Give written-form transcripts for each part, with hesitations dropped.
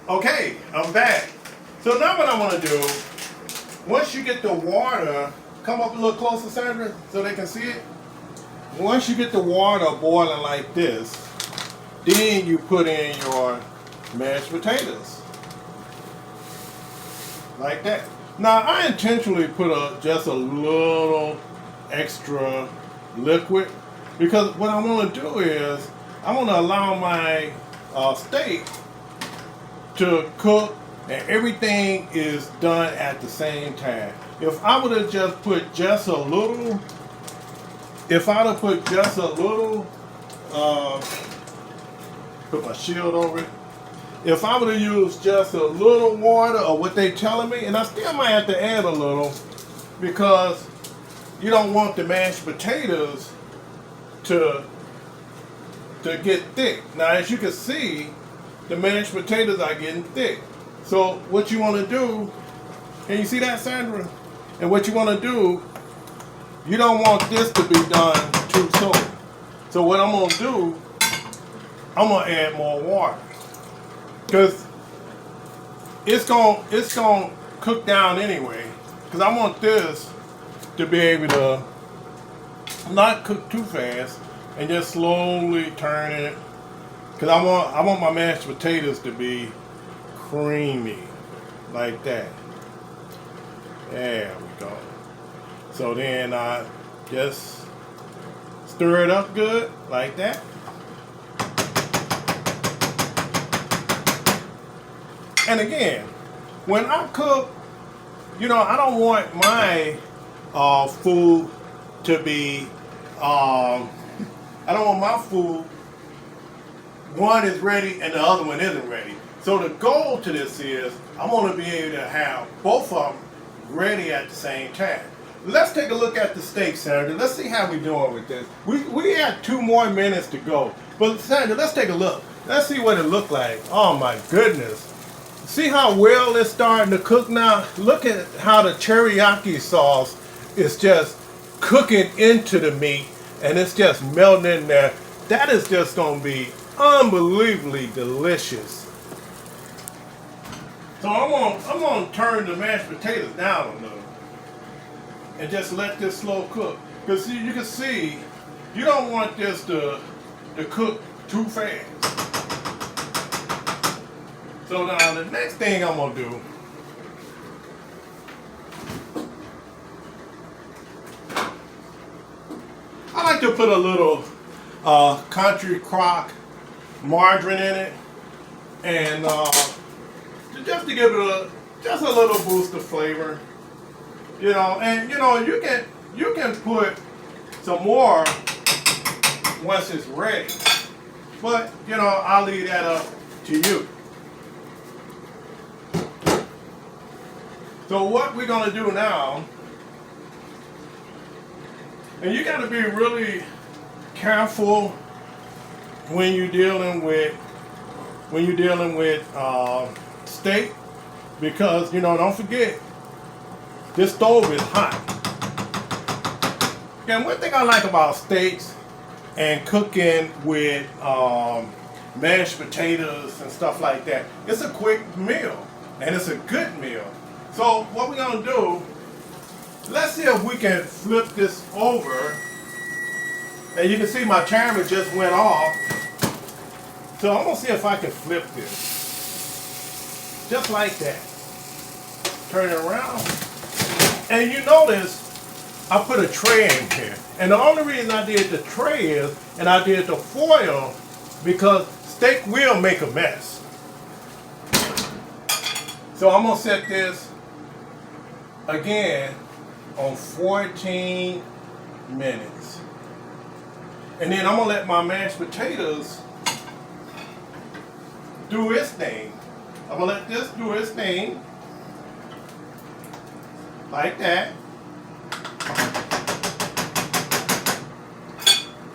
Okay, I'm back. So now what I want to do, once you get the water, come up a little closer, Sandra, so they can see it. Once you get the water boiling like this, then you put in your mashed potatoes. Like that. Now I intentionally put just a little extra liquid because what I want to do is I want to allow my steak to cook and everything is done at the same time. If I would have just put just a little, put my shield over it. If I would have used just a little water or what they telling me, and I still might have to add a little because you don't want the mashed potatoes to get thick. Now as you can see, the mashed potatoes are getting thick. So what you want to do, can you see that, Sandra? And what you want to do, you don't want this to be done too soon. So what I'm going to do, I'm going to add more water. Because it's going to cook down anyway. Because I want this to be able to not cook too fast and just slowly turn it. Because I want my mashed potatoes to be creamy like that. There we go. So then I just stir it up good like that. And again, when I cook, I don't want my food to be, I don't want my food, one is ready and the other one isn't ready. So the goal to this is, I want to be able to have both of them ready at the same time. Let's take a look at the steak, Sandra. Let's see how we're doing with this. We have 2 more minutes to go. But Sandra, let's take a look. Let's see what it looked like. Oh my goodness. See how well it's starting to cook now? Look at how the teriyaki sauce is just cooking into the meat and it's just melting in there. That is just going to be unbelievably delicious. So I'm gonna turn the mashed potatoes down a little and just let this slow cook. Because you can see, you don't want this to cook too fast. So now the next thing I'm gonna do, I like to put a little country crock margarine in it, and just to give it just a little boost of flavor, and you can put some more once it's ready, but I'll leave that up to you. So what we're gonna do now, and you got to be really careful when you're dealing with steak, because don't forget this stove is hot. And one thing I like about steaks and cooking with mashed potatoes and stuff like that, it's a quick meal and it's a good meal. So what we're gonna do, let's see if we can flip this over. And you can see my timer just went off. So I'm gonna see if I can flip this. Just like that. Turn it around. And you notice I put a tray in here. And the only reason I did the tray is, and I did the foil, because steak will make a mess. So I'm gonna set this again on 14 minutes. And then I'm gonna let my mashed potatoes do its thing. I'm gonna let this do its thing. Like that.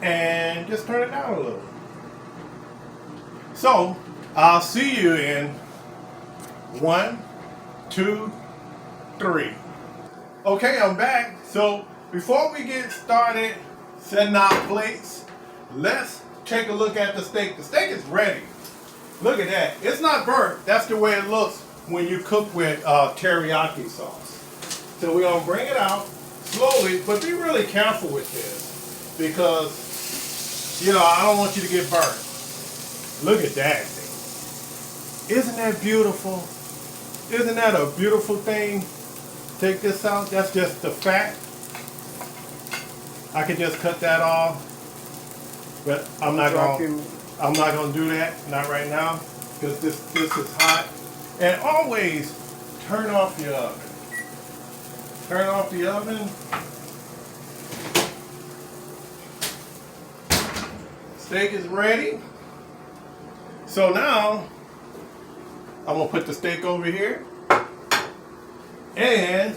And just turn it down a little. So, I'll see you in 1, 2, 3. Okay, I'm back. So, before we get started setting our plates, let's take a look at the steak. The steak is ready. Look at that. It's not burnt. That's the way it looks when you cook with teriyaki sauce. So we're going to bring it out slowly, but be really careful with this because, you know, I don't want you to get burnt. Look at that thing. Isn't that beautiful? Isn't that a beautiful thing? Take this out. That's just the fat. I could just cut that off, but I'm not gonna do that. Not right now, because this is hot. And always turn off your oven. Turn off the oven. Steak is ready. So now I'm gonna put the steak over here, and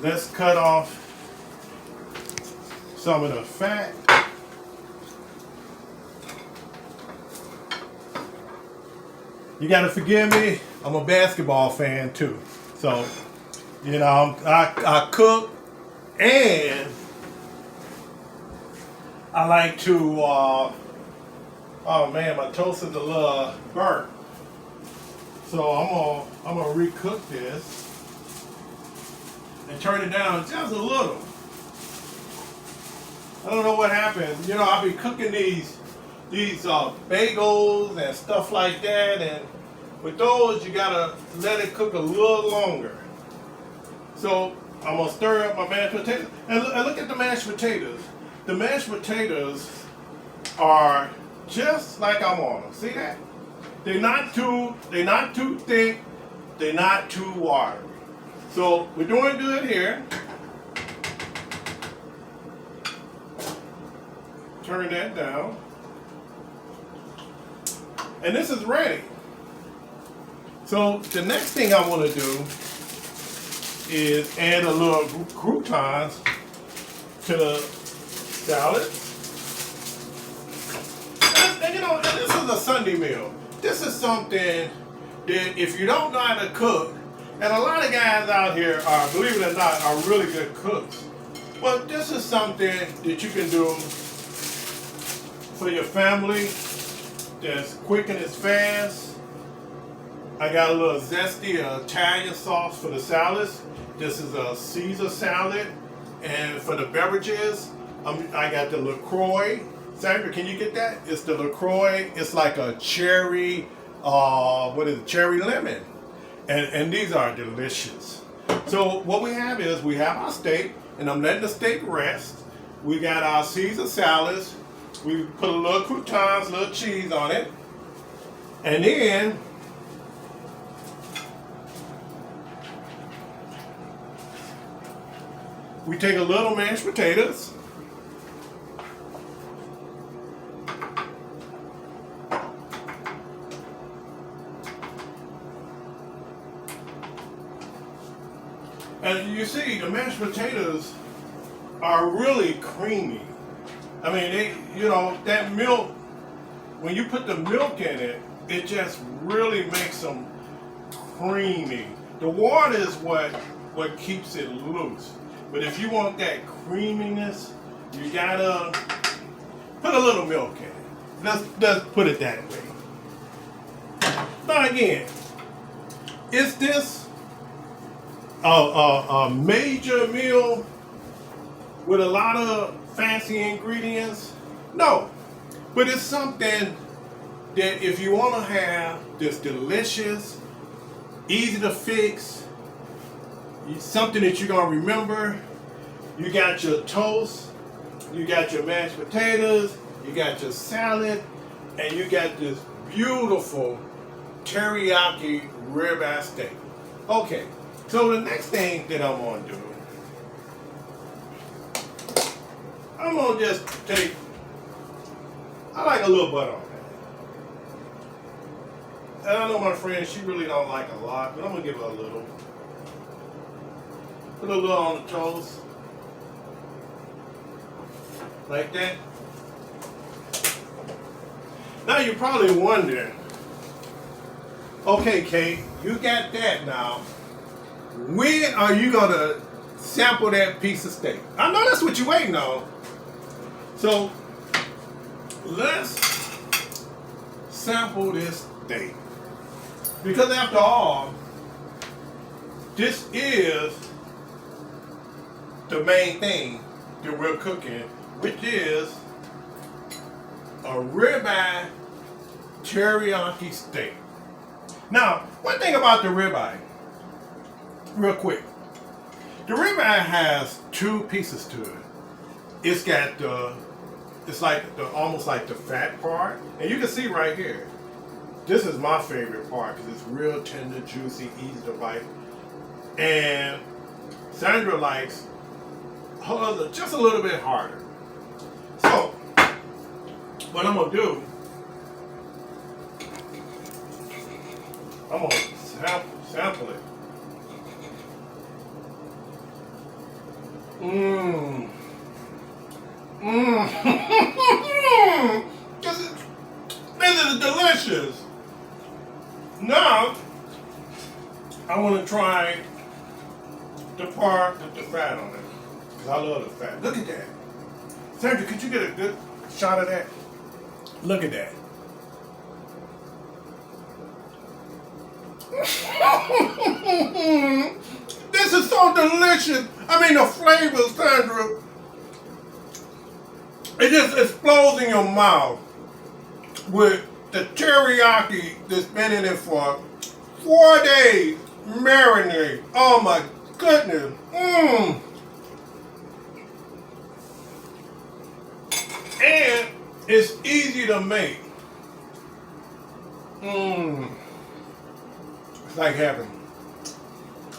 let's cut off some of the fat. You gotta forgive me, I'm a basketball fan too. So, you know, I cook and I like to, oh man, my toast is a little burnt. So I'm gonna recook this and turn it down just a little. I don't know what happened. You know, I'll be cooking these bagels and stuff like that, and with those you gotta let it cook a little longer. So I'm gonna stir up my mashed potatoes, and look at the mashed potatoes. The mashed potatoes are just like I want them. See that? They're not too thick. They're not too watery. So we're doing good here. Turn that down. And this is ready. So the next thing I want to do is add a little croutons to the salad. And you know, and this is a Sunday meal. This is something that if you don't know how to cook, and a lot of guys out here are, believe it or not, are really good cooks. But this is something that you can do for your family that's quick and it's fast. I got a little zesty Italian sauce for the salads. This is a Caesar salad. And for the beverages, I got the LaCroix. Sandra, can you get that? It's the LaCroix. It's like a cherry, cherry lemon. And these are delicious. So what we have is we have our steak, and I'm letting the steak rest. We got our Caesar salads. We put a little croutons, a little cheese on it. And then we take a little mashed potatoes. And you see, the mashed potatoes are really creamy. I mean, you know, that milk, when you put the milk in it, it just really makes them creamy. The water is what keeps it loose. But if you want that creaminess, you gotta put a little milk in it. Let's put it that way. Now again, is this a major meal with a lot of fancy ingredients? No, but it's something that if you want to have this delicious, easy to fix, something that you're going to remember. You got your toast, you got your mashed potatoes, you got your salad, and you got this beautiful teriyaki ribeye steak. Okay, so the next thing that I'm going to do, I'm going to just take, I like a little butter on that. And I know my friend, she really don't like a lot, but I'm going to give her a little. Put a little on the toast. Like that. Now you're probably wondering, okay, Kate, you got that now. When are you going to sample that piece of steak? I know that's what you're waiting on. So let's sample this steak. Because after all, this is the main thing that we're cooking, which is a ribeye teriyaki steak. Now, one thing about the ribeye, real quick. The ribeye has two pieces to it. It's got it's like almost like the fat part. And you can see right here, this is my favorite part because it's real tender, juicy, easy to bite. And Sandra likes hers just a little bit harder. So, what I'm gonna do, I'm gonna sample it. Mmm. Mmm. This is delicious. Now, I want to try the part with the fat on it. Because I love the fat. Look at that. Sandra, could you get a good shot of that? Look at that. This is so delicious. I mean, the flavor, Sandra, it just explodes in your mouth with the teriyaki that's been in it for 4 days marinade. Oh my goodness. Mmm. And it's easy to make. Mmm. It's like heaven.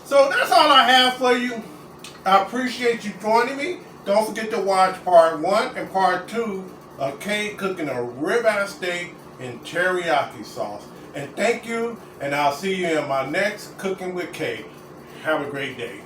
So that's all I have for you. I appreciate you joining me. Don't forget to watch part 1 and part 2 of Kay cooking a ribeye steak in teriyaki sauce. And thank you, and I'll see you in my next Cooking with Kay. Have a great day.